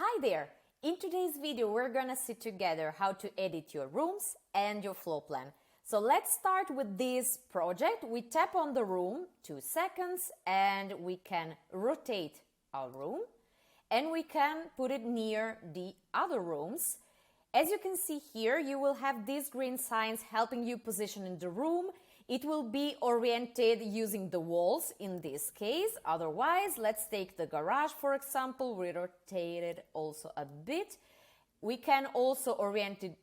Hi there! In today's video we're gonna see together how to edit your rooms and your floor plan. So let's start with this project. We tap on the room 2 seconds and we can rotate our room and we can put it near the other rooms. As you can see here, you will have these green signs helping you position in the room. It will be oriented using the walls in this case. Otherwise, let's take the garage, for example. We rotate it also a bit. We can also orient it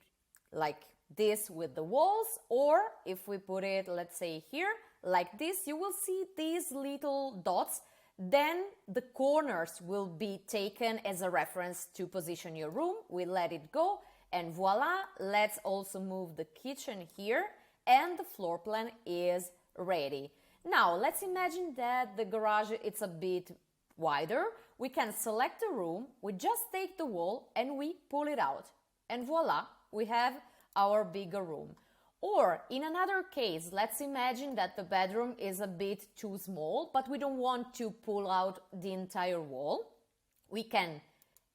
like this with the walls, or if we put it, let's say here, like this, you will see these little dots. Then the corners will be taken as a reference to position your room. We let it go and voila, let's also move the kitchen here. And the floor plan is ready. Now, let's imagine that the garage it's a bit wider. We can select a room, we just take the wall and we pull it out. And voila, we have our bigger room. Or in another case, let's imagine that the bedroom is a bit too small, but we don't want to pull out the entire wall. We can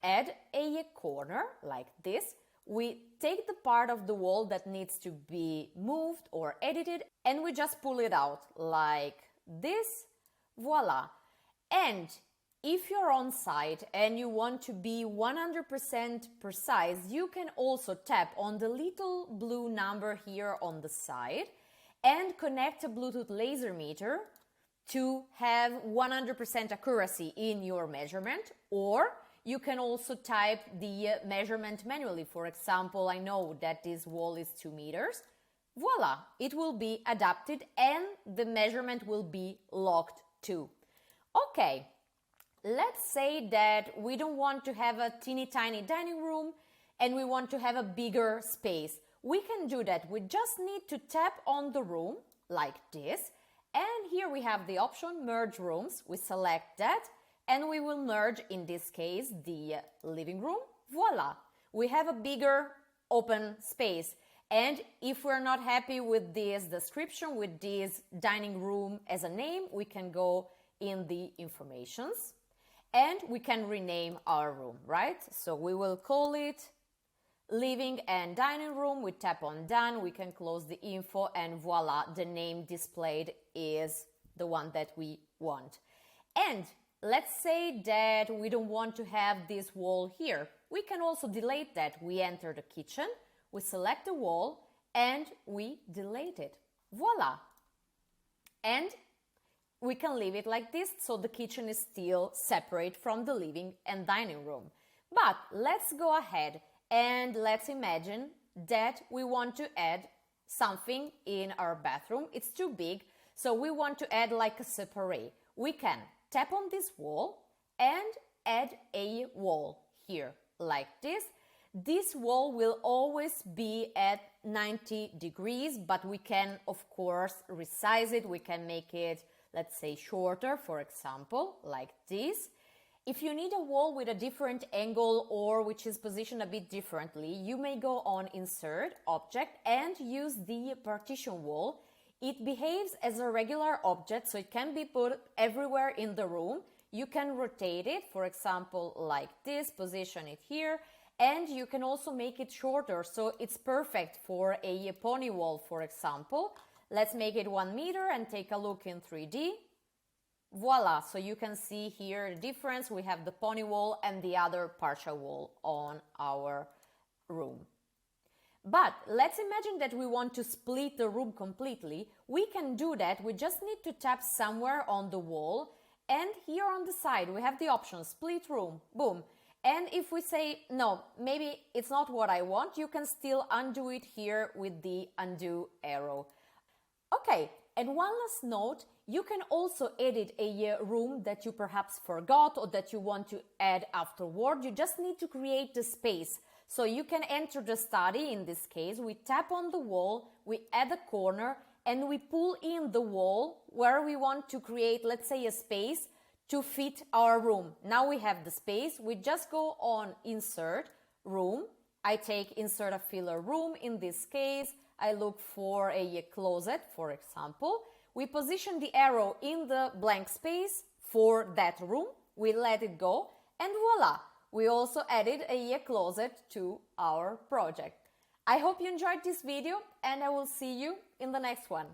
add a corner like this. We take the part of the wall that needs to be moved or edited and we just pull it out like this, voila. And if you're on site and you want to be 100% precise, you can also tap on the little blue number here on the side and connect a Bluetooth laser meter to have 100% accuracy in your measurement, or you can also type the measurement manually. For example, I know that this wall is 2 meters. Voila, it will be adapted and the measurement will be locked too. Okay, let's say that we don't want to have a teeny tiny dining room and we want to have a bigger space. We can do that. We just need to tap on the room like this. And here we have the option merge rooms. We select that. And we will merge, in this case, the living room. Voila! We have a bigger open space. And if we're not happy with this description, with this dining room as a name, we can go in the informations and we can rename our room, right? So we will call it living and dining room. We tap on done, we can close the info and voila, the name displayed is the one that we want. And let's say that we don't want to have this wall here. We can also delete that. We enter the kitchen, we select the wall, and we delete it. Voila! And we can leave it like this, so the kitchen is still separate from the living and dining room. But let's go ahead and let's imagine that we want to add something in our bathroom. It's too big, so we want to add like a separate. We can tap on this wall and add a wall here like this. This wall will always be at 90 degrees, but we can of course resize it. We can make it, let's say, shorter, for example, like this. If you need a wall with a different angle or which is positioned a bit differently, you may go on Insert, Object and use the partition wall. It behaves as a regular object, so it can be put everywhere in the room. You can rotate it, for example, like this, position it here, and you can also make it shorter, so it's perfect for a pony wall, for example. Let's make it 1 meter and take a look in 3D. Voila, so you can see here the difference. We have the pony wall and the other partial wall on our room. But let's imagine that we want to split the room completely. We can do that. We just need to tap somewhere on the wall. And here on the side, we have the option split room. Boom. And if we say, no, maybe it's not what I want, you can still undo it here with the undo arrow. Okay. And one last note, you can also edit a room that you perhaps forgot or that you want to add afterward. You just need to create the space. So you can enter the study, in this case, we tap on the wall, we add a corner, and we pull in the wall where we want to create, let's say, a space to fit our room. Now we have the space, we just go on Insert, Room. I take Insert a filler room, in this case, I look for a closet, for example. We position the arrow in the blank space for that room, we let it go, and voila! We also added a year closet to our project. I hope you enjoyed this video and I will see you in the next one.